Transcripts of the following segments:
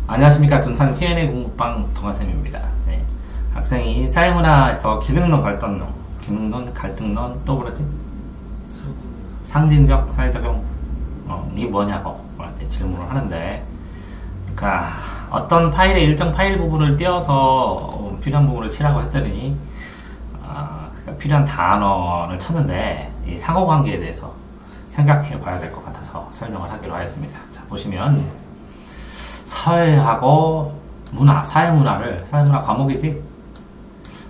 안녕하십니까. 둔산 Q&A 공부방 동아쌤입니다. 네. 학생이 사회문화에서 기능론, 갈등론, 기능론, 갈등론, 또 뭐랬지? 상징적 사회적용이 뭐냐고 질문을 하는데, 그러니까 어떤 파일의 일정 파일 부분을 띄워서 필요한 부분을 치라고 했더니 그러니까 필요한 단어를 쳤는데 이 상호관계에 대해서 생각해 봐야 될 것 같아서 설명을 하기로 하였습니다. 자, 보시면 사회하고 문화, 사회문화 과목이지?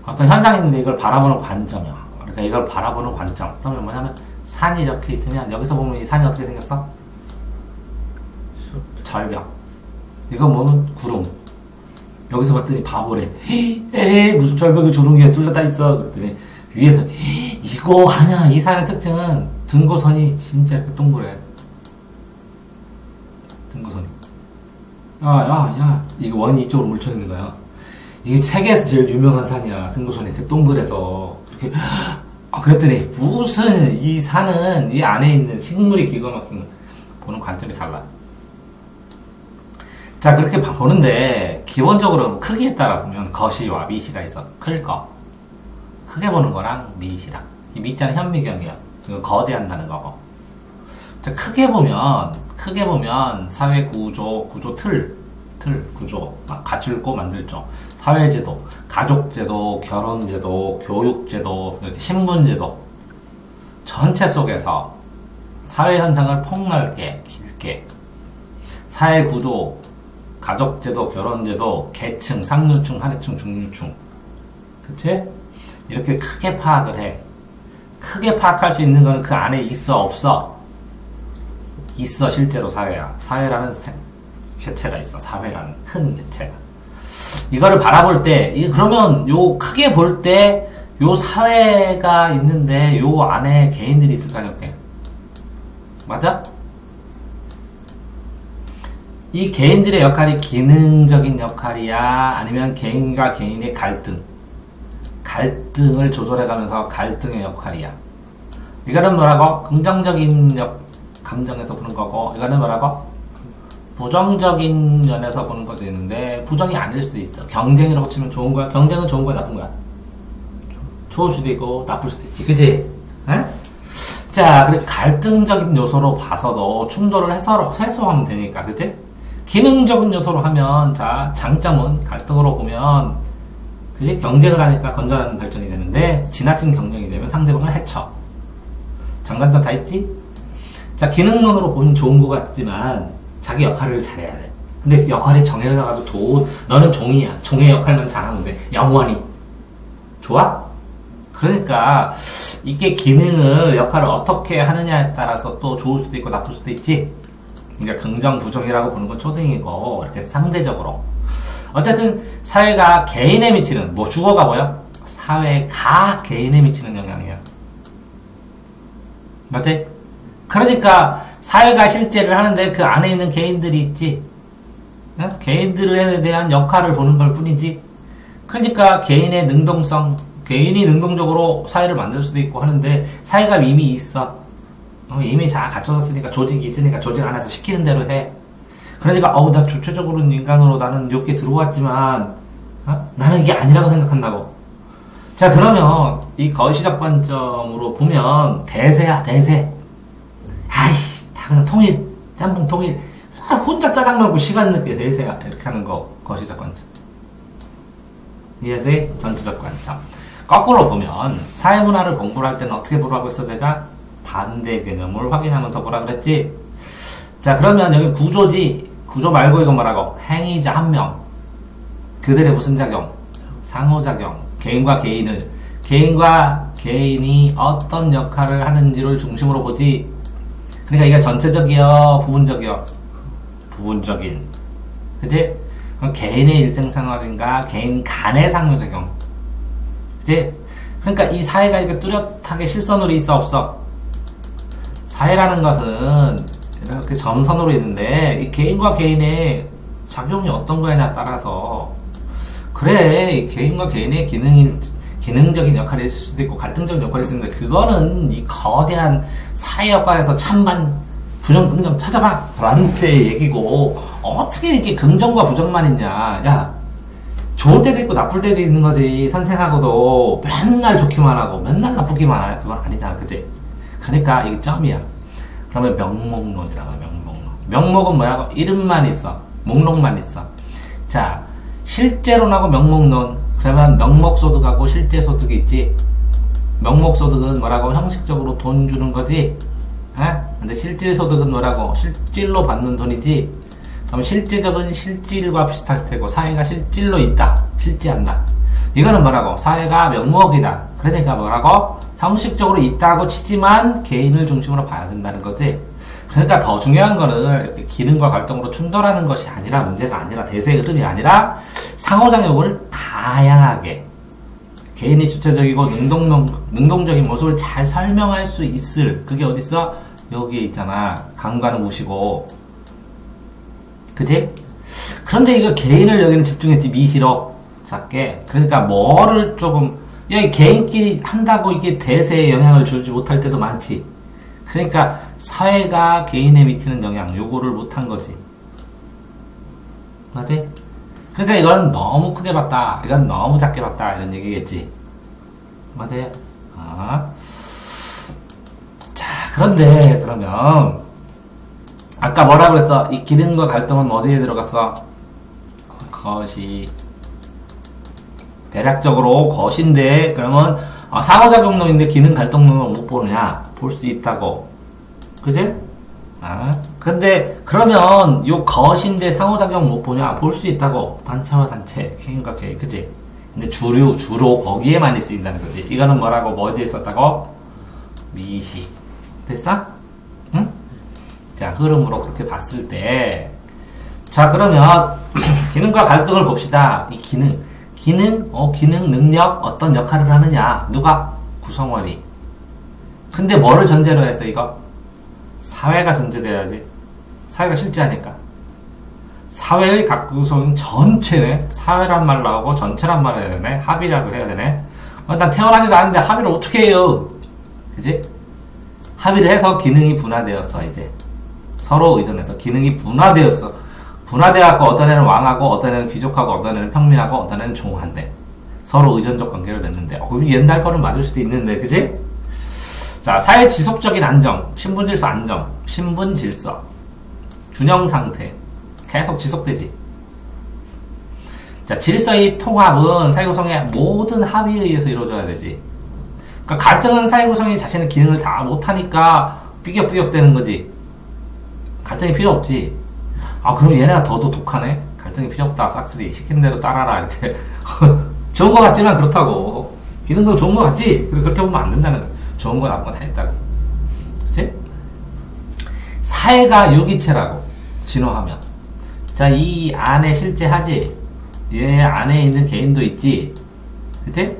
어떤 현상이 있는데 이걸 바라보는 관점이야. 그러니까 이걸 바라보는 관점. 그러면 뭐냐면 산이 이렇게 있으면 여기서 보면 이 산이 어떻게 생겼어? 절벽. 이거 보면 구름. 여기서 봤더니 바보래. 에이 무슨 절벽에 주름이 뚫렸다 있어. 그랬더니 위에서 이거 아니야. 이 산의 특징은 등고선이 진짜 이렇게 동그래. 등고선이. 야, 이거 원이 이쪽으로 뭉쳐 있는 거야. 이게 세계에서 제일 유명한 산이야. 등고선이 이렇게 동그래서 이렇게. 그랬더니 무슨 이 산은 이 안에 있는 식물이 기가 막힌 거. 보는 관점이 달라. 자, 그렇게 보는데 기본적으로 크기에 따라 보면 거시와 미시가 있어. 클 거. 크게 보는 거랑 미시랑. 이 미자는 현미경이야. 이거 거대한다는 거고. 자, 크게 보면 사회 구조 틀 구조, 갖출고 만들죠. 사회제도, 가족제도, 결혼제도, 교육제도, 이렇게 신분제도 전체 속에서 사회현상을 폭넓게, 길게 사회구조, 가족제도, 결혼제도, 계층, 상류층, 하류층, 중류층 그치? 이렇게 크게 파악을 해. 크게 파악할 수 있는 거는 그 안에 있어, 없어? 있어, 실제로 사회야. 사회라는 개체가 있어. 사회라는 큰 개체가. 이거를 바라볼 때, 그러면 요 크게 볼 때, 요 사회가 있는데, 요 안에 개인들이 있을까, 이렇게. 맞아? 이 개인들의 역할이 기능적인 역할이야? 아니면 개인과 개인의 갈등을 조절해가면서 갈등의 역할이야? 이거는 뭐라고? 긍정적인 감정에서 보는 거고, 이거는 뭐라고? 부정적인 면에서 보는 것도 있는데 부정이 아닐 수도 있어. 경쟁이라고 치면 좋은 거야? 경쟁은 좋은 거야? 나쁜 거야? 좋을 수도 있고 나쁠 수도 있지. 그치? 에? 자, 그리고 갈등적인 요소로 봐서도 충돌을 해소하면 되니까. 그치? 기능적인 요소로 하면, 자, 장점은 갈등으로 보면, 그치? 경쟁을 하니까 건전한 발전이 되는데 지나친 경쟁이 되면 상대방을 해쳐. 장단점 다 있지? 자, 기능론으로 보면 좋은 것 같지만 자기 역할을 잘해야 돼. 근데 역할이 정해져가지고 너는 종이야. 종의 역할만 잘하면 돼. 영원히. 좋아? 그러니까 이게 역할을 어떻게 하느냐에 따라서 또 좋을 수도 있고 나쁠 수도 있지. 그러니까 긍정, 부정이라고 보는 건 초등이고 이렇게 상대적으로. 어쨌든 사회가 개인에 미치는 주어가 뭐야? 사회가 개인에 미치는 영향이야. 맞지? 그러니까 사회가 실제를 하는데 그 안에 있는 개인들이 있지. 개인들에 대한 역할을 보는 걸 뿐이지. 그러니까 개인의 능동성, 개인이 능동적으로 사회를 만들 수도 있고 하는데 사회가 이미 있어. 이미 잘 갖춰졌으니까 조직이 있으니까 조직 안에서 시키는 대로 해. 그러니까 나 주체적으로는 인간으로 나는 여기에 들어왔지만 나는 이게 아니라고 생각한다고. 자, 그러면 이 거시적 관점으로 보면 대세야, 대세. 아이씨, 다 그냥 통일, 짬뽕 통일. 혼자 짜장 먹고 시간 늦게 대세야. 이렇게 하는 거, 거시적 관점. 이해돼? 전체적 관점. 거꾸로 보면, 사회문화를 공부를 할 때는 어떻게 보라고 했어? 내가 반대 개념을 확인하면서 보라 그랬지? 자, 그러면 여기 구조지. 구조 말고 이건 뭐라고? 행위자 한 명. 그들의 무슨 작용? 상호작용. 개인과 개인이 어떤 역할을 하는지를 중심으로 보지. 그러니까 이게 전체적이요, 부분적이요? 부분적인. 그치? 그럼 개인의 일생생활인가, 개인 간의 상호작용. 그치? 그러니까 이 사회가 이렇게 뚜렷하게 실선으로 있어, 없어? 사회라는 것은 이렇게 점선으로 있는데, 이 개인과 개인의 작용이 어떤 거냐에 따라서, 그래, 이 개인과 개인의 기능적인 역할이 있을 수도 있고 갈등적인 역할이 있는데 그거는 이 거대한 사회 역할에서 찬반 부정 긍정 찾아봐 라는 때 얘기고 어떻게 이렇게 긍정과 부정만 있냐. 야, 좋을 때도 있고 나쁠 때도 있는 거지. 선생하고도 맨날 좋기만 하고 맨날 나쁘기만 해. 그건 아니잖아. 그치? 그러니까 이게 점이야. 그러면 명목론이라고 해. 명목론. 명목은 뭐야? 이름만 있어. 목록만 있어. 자, 실제론하고 명목론. 그러면 명목소득하고 실제소득이 있지. 명목소득은 뭐라고? 형식적으로 돈 주는 거지. 근데 실질소득은 뭐라고? 실질로 받는 돈이지. 그럼 실제적은 실질과 비슷할 테고 사회가 실질로 있다. 실제한다. 이거는 뭐라고? 사회가 명목이다. 그러니까 뭐라고? 형식적으로 있다고 치지만 개인을 중심으로 봐야 된다는 거지. 그러니까 더 중요한 거는 이렇게 기능과 갈등으로 충돌하는 것이 아니라 문제가 아니라 대세의 흐름이 아니라 상호작용을 다양하게 개인이 주체적이고 능동적인 모습을 잘 설명할 수 있을 그게 어딨어? 여기에 있잖아. 강과는 무시고 그치? 그런데 이거 개인을 여기는 집중했지 미시로 작게. 그러니까 뭐를 조금 여기 개인끼리 한다고 이게 대세에 영향을 주지 못할 때도 많지. 그러니까 사회가 개인에 미치는 영향 요거를 못한 거지. 맞지? 그러니까 이건 너무 크게 봤다. 이건 너무 작게 봤다. 이런 얘기겠지. 맞아요? 자, 그런데 그러면 아까 뭐라 그랬어? 이 기능과 갈등은 어디에 들어갔어? 것이 대략적으로 것인데 그러면 상호작용론인데 기능 갈등론을 못 보느냐? 볼 수 있다고. 그지? 근데 그러면 요 것인데 상호작용 못 보냐? 볼 수 있다고. 단체와 단체, 개인과 개인, 그지? 근데 주로 거기에 많이 쓰인다는 거지. 이거는 뭐라고? 뭐지에 썼다고? 미시. 됐어? 응? 자, 흐름으로 그렇게 봤을 때. 자, 그러면 기능과 갈등을 봅시다. 이 기능, 능력, 어떤 역할을 하느냐. 누가? 구성원이. 근데 뭐를 전제로 해서 이거? 사회가 전제돼야지. 사회가 실제하니까. 사회의 각 구성 전체네. 사회란 말 나오고 전체란 말 해야 되네. 합의라고 해야 되네. 일단 태어나지도 않는데 합의를 어떻게 해요? 그지? 합의를 해서 기능이 분화되었어, 이제. 서로 의존해서 기능이 분화되었어. 분화되어갖고 어떤 애는 왕하고, 어떤 애는 귀족하고, 어떤 애는 평민하고, 어떤 애는 종한데. 서로 의존적 관계를 맺는데. 옛날 거는 맞을 수도 있는데, 그지? 자, 사회 지속적인 안정, 신분질서 안정, 신분질서, 균형상태, 계속 지속되지. 자, 질서의 통합은 사회구성의 모든 합의에 의해서 이루어져야 되지. 그러니까 갈등은 사회구성이 자신의 기능을 다 못하니까 삐격삐격 되는 거지. 갈등이 필요 없지. 그럼 얘네가 더도 독하네? 갈등이 필요 없다, 싹쓸이. 시키는 대로 따라라, 이렇게. 좋은 거 같지만 그렇다고. 기능도 좋은 거 같지? 그렇게 보면 안 된다는 거야. 좋은 거 나쁜 거 다 있다고. 그치? 사회가 유기체라고. 진화하면. 자, 이 안에 실제하지? 얘 안에 있는 개인도 있지? 그치?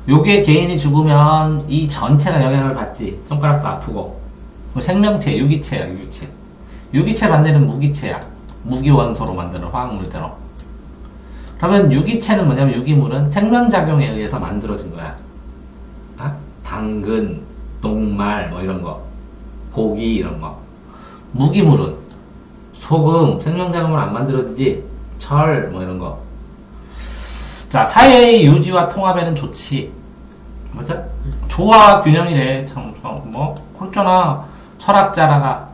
요게 개인이 죽으면 이 전체가 영향을 받지. 손가락도 아프고. 생명체, 유기체야, 유기체. 유기체 반대는 무기체야. 무기원소로 만드는 화학물대로. 그러면 유기체는 뭐냐면 유기물은 생명작용에 의해서 만들어진 거야. 당근, 녹말, 뭐 이런 거. 고기, 이런 거. 무기물은 소금, 생명작용을 안 만들어지지. 철, 뭐 이런 거. 자, 사회의 유지와 통합에는 좋지. 맞아? 조화 균형이래. 참, 뭐, 그렇잖아. 철학자라가,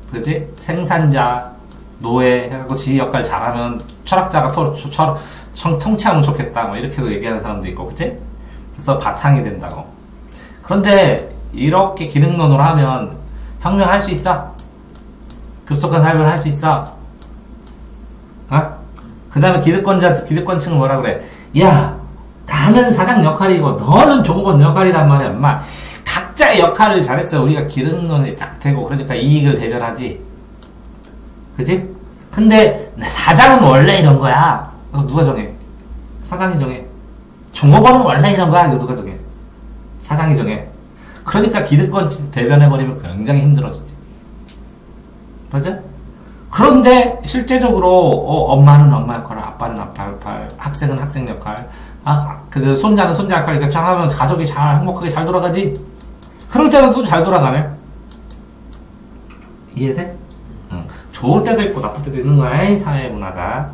그지? 생산자, 노예, 해갖고 지 역할 잘하면 철학자가 통치하면 좋겠다. 뭐, 이렇게도 얘기하는 사람도 있고, 그지? 그래서 바탕이 된다고. 그런데, 이렇게 기능론으로 하면, 혁명할 수 있어? 급속한 사회를 할 수 있어? 그 다음에 기득권층은 뭐라 그래? 야, 나는 사장 역할이고, 너는 종건 역할이란 말이야, 엄마. 각자의 역할을 잘했어요. 우리가 기능론에 딱 되고, 그러니까 이익을 대변하지. 그지? 근데, 사장은 원래 이런 거야. 누가 정해? 사장이 정해. 종업원은 원래 이런 거야. 이거 누가 정해? 사장이 정해. 그러니까 기득권 대변해버리면 굉장히 힘들어지지. 맞아? 그런데 실제적으로 엄마는 엄마 역할, 아빠는 아빠 역할, 학생은 학생 역할, 그 손자는 손자 역할 이렇게 쫙 하면 가족이 잘 행복하게 잘 돌아가지. 그럴 때는 또 잘 돌아가네. 이해돼? 응. 좋을 때도 있고 나쁠 때도 있는 거야, 이 사회 문화가.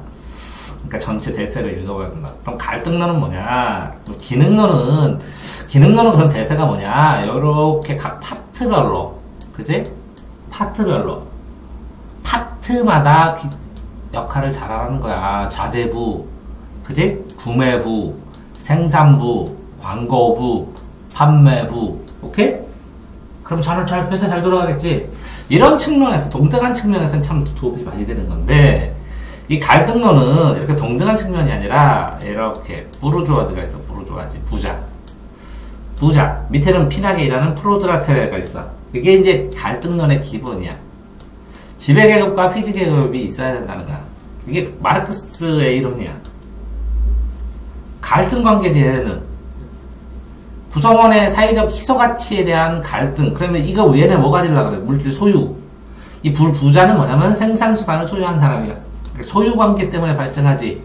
그러니까 전체 대세를 읽어봐야 된다. 그럼 갈등론은 뭐냐? 기능론은 그럼 대세가 뭐냐? 요렇게 각 파트별로, 그지? 파트마다 역할을 잘하는 거야. 자재부, 그지? 구매부, 생산부, 광고부, 판매부, 오케이? 그럼 회사 잘 돌아가겠지? 이런 측면에서, 동등한 측면에서는 참 도움이 많이 되는 건데, 이 갈등론은 이렇게 동등한 측면이 아니라, 이렇게, 부르주아즈가 있어, 부르주아즈, 부자. 밑에는 피나게 일하는 프로드라테레가 있어. 이게 이제 갈등론의 기본이야. 지배계급과 피지계급이 있어야 된다는 거야. 이게 마르크스의 이론이야. 갈등관계제는 구성원의 사회적 희소가치에 대한 갈등. 그러면 이거 얘네 뭐 가지려고 그래? 물질 소유. 이 부자는 뭐냐면 생산수단을 소유한 사람이야. 소유관계 때문에 발생하지.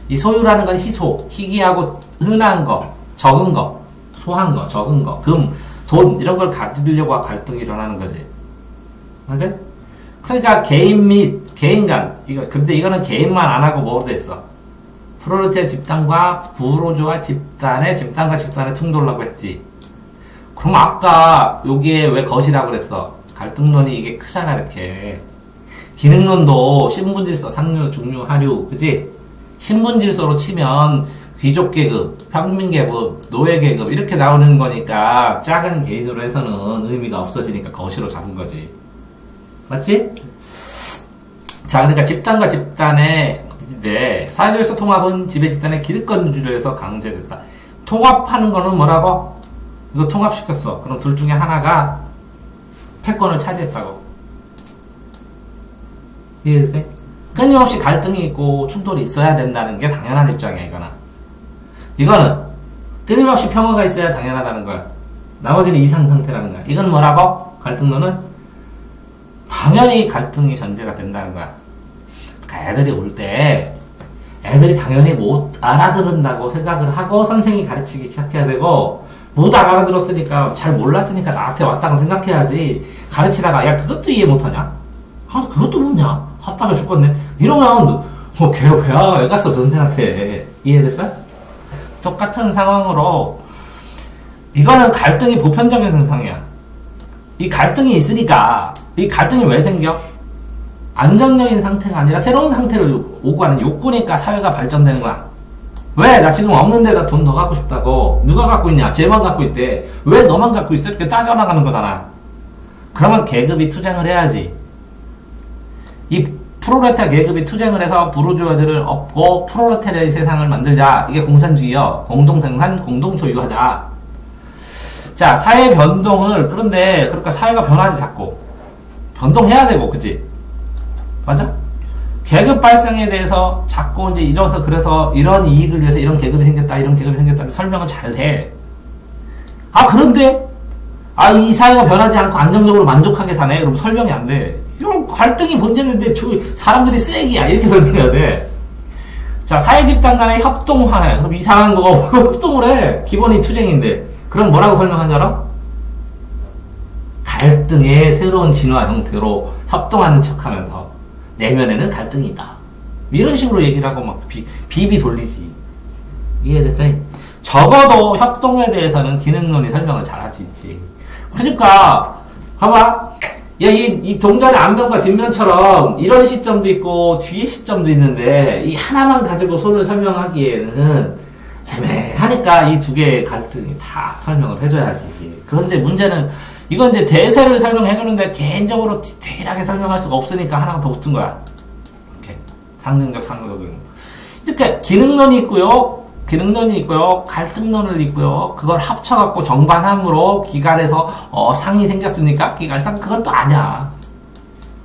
이 소유라는 건 희귀하고 흔한 거, 적은 거, 소한 거, 적은 거, 금, 돈 이런 걸 가지려고 갈등이 일어나는 거지. 맞지? 그러니까 개인 및 개인 간 근데 이거는 개인만 안 하고 뭐로 돼 있어? 프롤레타리아 집단과 부르주아 집단과 집단의 충돌라고 했지. 그럼 아까 여기에 왜 것이라고 그랬어? 갈등론이 이게 크잖아, 이렇게. 기능론도 신분질서, 상류, 중류, 하류, 그지? 신분질서로 치면 귀족계급, 평민계급, 노예계급 이렇게 나오는 거니까 작은 개인으로 해서는 의미가 없어지니까 거시로 잡은 거지. 맞지? 자, 그러니까 집단과 집단의 사회적에서 통합은 지배 집단의 기득권 유지를 해서 강제됐다. 통합하는 거는 뭐라고? 이거 통합시켰어. 그럼 둘 중에 하나가 패권을 차지했다고. 이해됐어요? 끊임없이 갈등이 있고 충돌이 있어야 된다는 게 당연한 입장이야, 이거는 끊임없이 평화가 있어야 당연하다는 거야. 나머지는 이상 상태라는 거야. 이건 뭐라고? 갈등론은 당연히 갈등이 전제가 된다는 거야. 그러니까 애들이 올 때 애들이 당연히 못 알아들은다고 생각을 하고 선생님이 가르치기 시작해야 되고, 못 알아들었으니까 잘 몰랐으니까 나한테 왔다고 생각해야지. 가르치다가 야 그것도 이해 못하냐? 아 그것도 뭐냐? 답답해 죽겠네. 이러면 걔야 왜 갔어 선생한테. 이해됐어? 똑같은 상황으로 이거는 갈등이 보편적인 현상이야. 이 갈등이 있으니까, 이 갈등이 왜 생겨? 안정적인 상태가 아니라 새로운 상태로 오고 가는 욕구니까 사회가 발전되는 거야. 왜? 나 지금 없는 데다 돈 더 갖고 싶다고. 누가 갖고 있냐? 쟤만 갖고 있대. 왜 너만 갖고 있어? 이렇게 따져나가는 거잖아. 그러면 계급이 투쟁을 해야지. 이 프롤레타리아 계급이 투쟁을 해서 부르주아들을 업고 프롤레타리아의 세상을 만들자. 이게 공산주의요. 공동생산, 공동소유하자. 자, 사회 변동을, 그러니까 사회가 변하지, 자꾸. 변동해야 되고, 그치? 맞아? 계급 발생에 대해서 자꾸 이제 그래서 이런 이익을 위해서 이런 계급이 생겼다, 이런 계급이 생겼다, 설명을 잘 해. 아, 그런데? 아, 이 사회가 변하지 않고 안정적으로 만족하게 사네? 그럼 설명이 안 돼. 이런 갈등이 문제인데, 사람들이 쓰레기야. 이렇게 설명해야 돼. 자, 사회 집단 간의 협동화해. 그럼 이상한 거가 협동을 해. 기본이 투쟁인데. 그럼 뭐라고 설명하는지 알아? 갈등의 새로운 진화 형태로 협동하는 척 하면서 내면에는 갈등이 있다. 이런 식으로 얘기를 하고 막 비비 돌리지. 이해됐어? 적어도 협동에 대해서는 기능론이 설명을 잘 할 수 있지. 그러니까, 봐봐. 야, 이 동전의 앞면과 뒷면처럼 이런 시점도 있고 뒤에 시점도 있는데 이 하나만 가지고 소를 설명하기에는 애매하니까 이 두 개의 갈등이 다 설명을 해줘야지. 그런데 문제는 이건 이제 대세를 설명해주는데 개인적으로 디테일하게 설명할 수가 없으니까 하나가 더 붙은 거야. 이렇게 상징적, 상징적인. 이렇게 기능론이 있고요, 갈등론을 있고요. 그걸 합쳐갖고 정반함으로 기갈에서 상이 생겼으니까 기갈상 그건 또 아니야.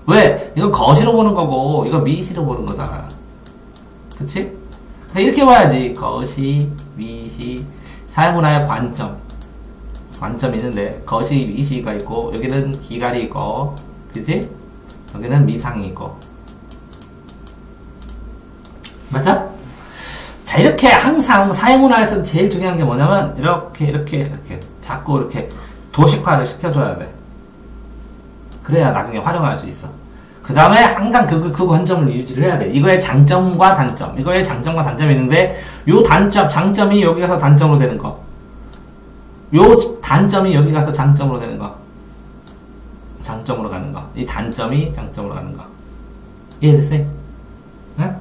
왜? 이건 거시로 보는 거고 이건 미시로 보는 거잖아. 그치? 이렇게 봐야지. 거시, 미시, 사회문화의 관점이 있는데 거시, 미시가 있고 여기는 기갈이 있고, 그치? 여기는 미상이 있고. 맞아? 자, 이렇게 항상 사회문화에서 제일 중요한 게 뭐냐면 이렇게 자꾸 이렇게 도식화를 시켜줘야 돼. 그래야 나중에 활용할 수 있어. 그 다음에 항상 그 관점을 유지를 해야 돼. 이거의 장점과 단점. 이거의 장점과 단점이 있는데, 요 단점, 장점이 여기 가서 단점으로 되는 거. 요 단점이 여기 가서 장점으로 되는 거. 장점으로 가는 거. 이 단점이 장점으로 가는 거. 이해됐어요? 네?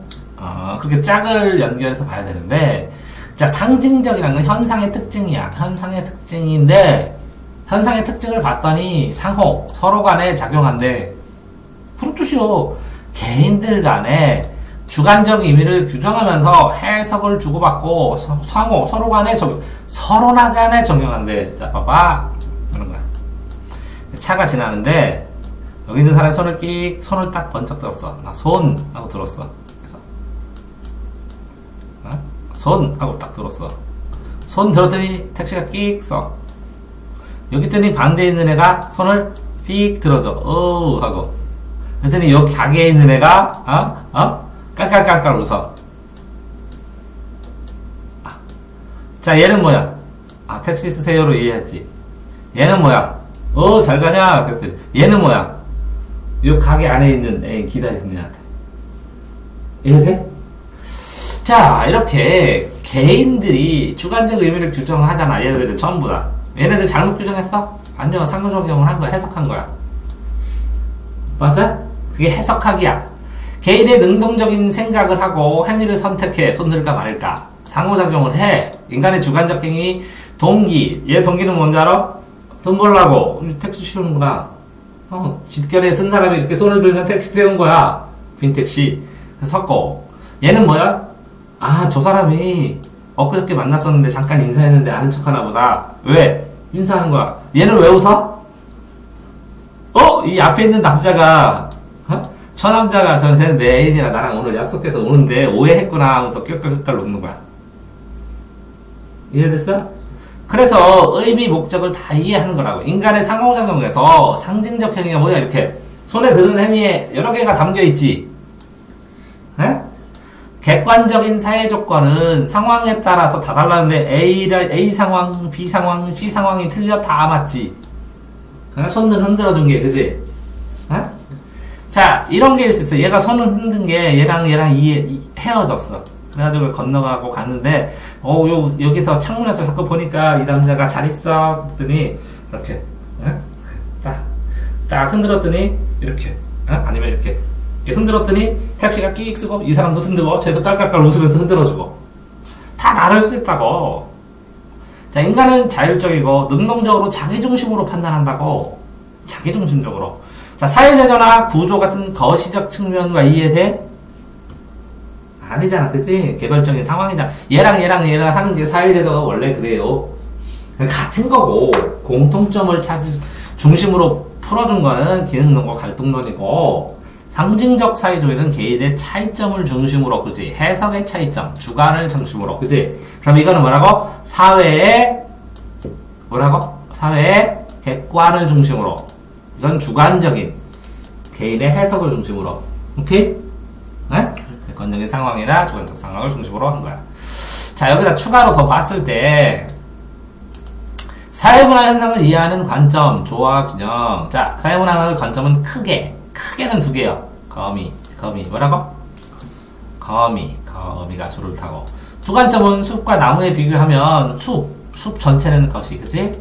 그렇게 짝을 연결해서 봐야 되는데, 자, 상징적이라는 건 현상의 특징이야. 현상의 특징인데, 현상의 특징을 봤더니 상호, 서로 간에 작용한대. 그렇듯이요. 개인들 간에 주관적 의미를 규정하면서 해석을 주고받고 상호, 서로 간에 서로 간에 적용한대. 자, 봐봐. 그런 거야. 차가 지나는데, 여기 있는 사람이 손을 딱 번쩍 들었어. 나 손! 하고 들었어. 그래서, 손! 하고 딱 들었어. 손 들었더니 택시가 끽 써. 여기 있더니 반대에 있는 애가 손을 삑 들어줘. 하고. 그랬더니 여기 가게에 있는 애가, 깔깔깔깔 웃어. 자, 얘는 뭐야? 택시 쓰세요로 이해했지. 얘는 뭐야? 잘 가냐? 그랬더니. 얘는 뭐야? 요 가게 안에 있는 애 기다리는 애한테. 이해돼? 자, 이렇게 개인들이 주관적 의미를 규정하잖아. 얘네들은 전부 다. 얘네들 잘못 규정했어? 아니요. 상호작용을 한 거야. 해석한 거야. 맞아? 그게 해석하기야. 개인의 능동적인 생각을 하고 행위를 선택해. 손들까 말까. 상호작용을 해. 인간의 주관적 행위, 동기. 얘 동기는 뭔지 알아? 돈 벌라고. 택시 쉬우는구나. 집결에 쓴 사람이 이렇게 손을 들면 택시 세운 거야. 빈택시. 그래서 섞고. 얘는 뭐야? 저 사람이 엊그저께 만났었는데 잠깐 인사했는데 아는 척 하나 보다. 왜? 인사하는 거야. 얘는 왜 웃어? 이 앞에 있는 남자가, 저 남자가 쟤는 내 애인이라 나랑 오늘 약속해서 오는데 오해했구나 하면서 껴끌끌 웃는 거야. 이해됐어? 그래서 의미, 목적을 다 이해하는 거라고. 인간의 상호작용에서 상징적 행위가 뭐야? 이렇게 손에 드는 행위에 여러 개가 담겨있지. 객관적인 사회 조건은 상황에 따라서 다 달랐는데 A 상황, B 상황, C 상황이 틀려 다 맞지. 손을 흔들어준 게, 그지? 자, 이런 게 있을 수 있어. 얘가 손을 흔든 게 얘랑 헤어졌어. 그래가지고 건너가고 갔는데, 여기서 창문에서 자꾸 보니까 이 남자가 잘 있어. 그랬더니, 이렇게, 딱 흔들었더니, 이렇게, 아니면 이렇게 흔들었더니, 택시가 끼익 쓰고, 이 사람도 흔들고, 쟤도 깔깔깔 웃으면서 흔들어주고. 다 다를 수 있다고. 자, 인간은 자율적이고, 능동적으로 자기중심으로 판단한다고. 자기중심적으로. 자, 사회제도나 구조 같은 거시적 측면과 이해돼? 아니잖아, 그치? 개별적인 상황이잖아. 얘랑 하는 게 사회제도가 원래 그래요. 같은 거고, 공통점을 중심으로 풀어준 거는 기능론과 갈등론이고, 상징적 사회주의는 개인의 차이점을 중심으로, 그지? 해석의 차이점, 주관을 중심으로, 그지? 그럼 이거는 뭐라고? 사회의 객관을 중심으로. 이건 주관적인 개인의 해석을 중심으로. 오케이? 네? 객관적인 상황이나 주관적 상황을 중심으로 한 거야. 자, 여기다 추가로 더 봤을 때, 사회문화 현상을 이해하는 관점, 조화, 균형. 자, 사회문화 관점은 크게는 두 개요. 거미, 뭐라고? 거미가 줄을 타고. 두 관점은 숲과 나무에 비교하면 숲 전체는 거시, 그치?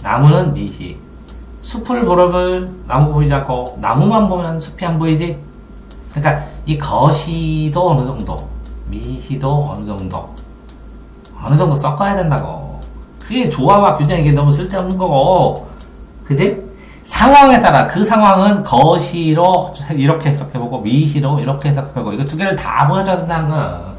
나무는 미시. 숲을 보려면 나무 보이지 않고, 나무만 보면 숲이 안 보이지? 그러니까, 이 거시도 어느 정도, 미시도 어느 정도 섞어야 된다고. 그게 조화와 균형, 이게 너무 쓸데없는 거고, 그치? 상황에 따라 그 상황은 거시로 이렇게 해석해보고 미시로 이렇게 해석해보고 이거 두 개를 다 보여줘야 된다는 거야.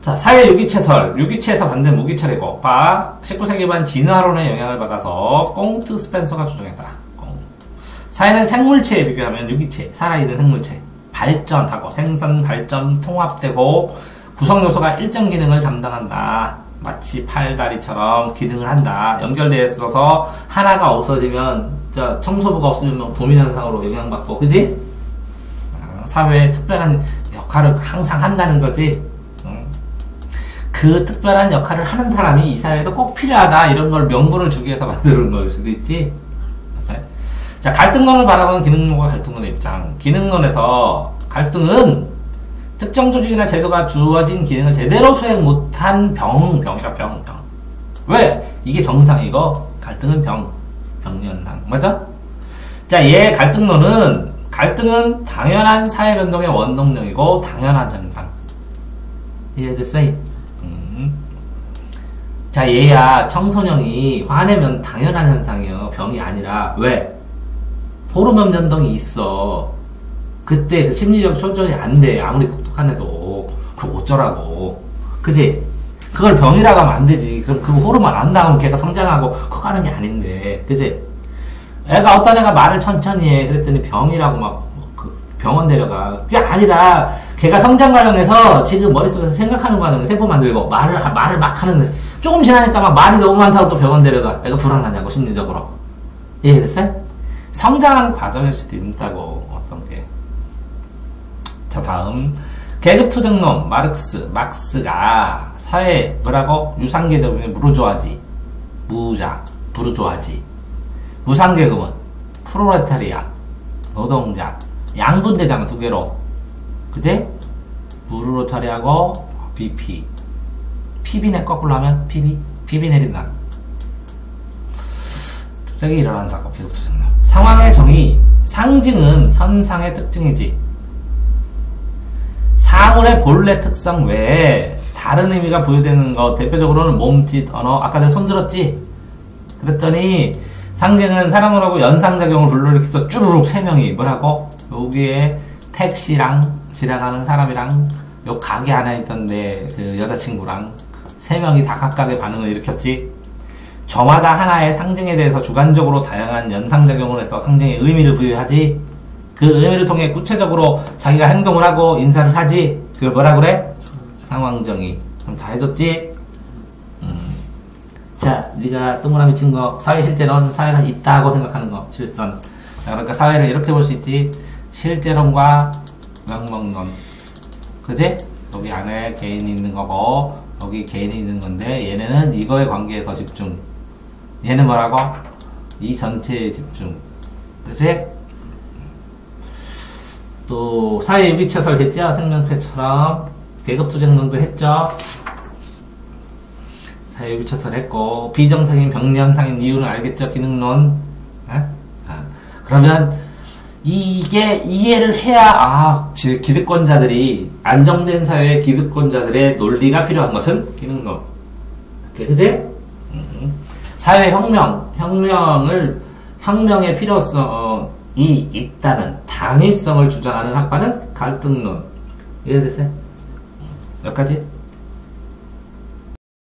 자, 사회 유기체에서 만든 무기체이고 19세기 반 진화론의 영향을 받아서 꽁트 스펜서가 주장했다. 사회는 생물체에 비교하면 유기체, 살아있는 생물체, 발전하고 생산, 발전, 통합되고 구성 요소가 일정 기능을 담당한다. 마치 팔다리처럼 기능을 한다. 연결되어 있어서 하나가 없어지면 청소부가 없으면 도민현상으로 영향받고, 그지? 사회에 특별한 역할을 항상 한다는 거지. 그 특별한 역할을 하는 사람이 이 사회에도 꼭 필요하다. 이런 걸 명분을 주기 위해서 만드는 걸 수도 있지. 자, 갈등론을 바라보는 기능론과 갈등론의 입장. 기능론에서 갈등은 특정 조직이나 제도가 주어진 기능을 제대로 수행 못한 병이라 병. 왜? 이게 정상이고 갈등은 병연상. 맞아? 자, 얘 갈등론은 갈등은 당연한 사회 변동의 원동력이고 당연한 현상. 이해됐어? 자, 얘야 청소년이 화내면 당연한 현상이에요. 병이 아니라. 왜? 호르몬 변동이 있어. 그때 그 심리적 조절이 안 돼. 아무리 똑똑한 애도. 그럼 어쩌라고. 그지? 그걸 병이라고 하면 안 되지. 그럼 그 호르몬 안 나오면 걔가 성장하고 그거 하는 게 아닌데. 그지? 애가 어떤 애가 말을 천천히 해. 그랬더니 병이라고 막 그 병원 데려가. 그게 아니라 걔가 성장 과정에서 지금 머릿속에서 생각하는 과정에 세포 만들고 말을 막 하는데 조금 지나니까 막 말이 너무 많다고 또 병원 데려가. 애가 불안하냐고 심리적으로. 이해됐어요? 성장하는 과정일 수도 있다고 어떤 게. 자, 다음 계급투쟁론 막스가 사회 뭐라고? 유상계급은 부르조아지 무상계급은 프롤레타리아 노동자 양분되잖아 두 개로. 그제? 프롤레타리아고 PB네 거꾸로 하면 PB 내린다. 투쟁이 일어난다고. 계급투쟁론 상황의 정의 상징은 현상의 특징이지 사물의 본래 특성 외에 다른 의미가 부여되는 것, 대표적으로는 몸짓, 언어. 아까 내가 손 들었지? 그랬더니 상징은 사람을 연상작용을 불러일으켜서 쭈루룩 세 명이 뭐라고? 여기에 택시랑 지나가는 사람이랑 요 가게 하나 있던데 그 여자친구랑 세 명이 다 각각의 반응을 일으켰지. 저마다 하나의 상징에 대해서 주관적으로 다양한 연상작용을 해서 상징에 의미를 부여하지. 그 의미를 통해 구체적으로 자기가 행동을 하고 인사를 하지. 그걸 뭐라 그래? 상황정의. 그럼 다 해줬지? 자, 네가 동그라미 친 거 사회 실제론, 사회가 있다고 생각하는 거 실선. 자, 그러니까 사회를 이렇게 볼 수 있지. 실제론과 명목론. 그지? 여기 안에 개인이 있는 거고 여기 개인이 있는 건데 얘네는 이거의 관계에 더 집중. 얘는 뭐라고? 이 전체에 집중. 그치? 또 사회 유기체설 됐죠? 생명패처럼 계급투쟁론도 했죠? 사회 유기체설 했고 비정상인 병리현상인 이유는 알겠죠? 기능론. 그러면 이게 이해를 해야 기득권자들이 안정된 사회의 기득권자들의 논리가 필요한 것은 기능론. 그치? 혁명의 필요성이 있다는 당위성을 주장하는 학파는 갈등론. 이해됐어요? 몇 가지?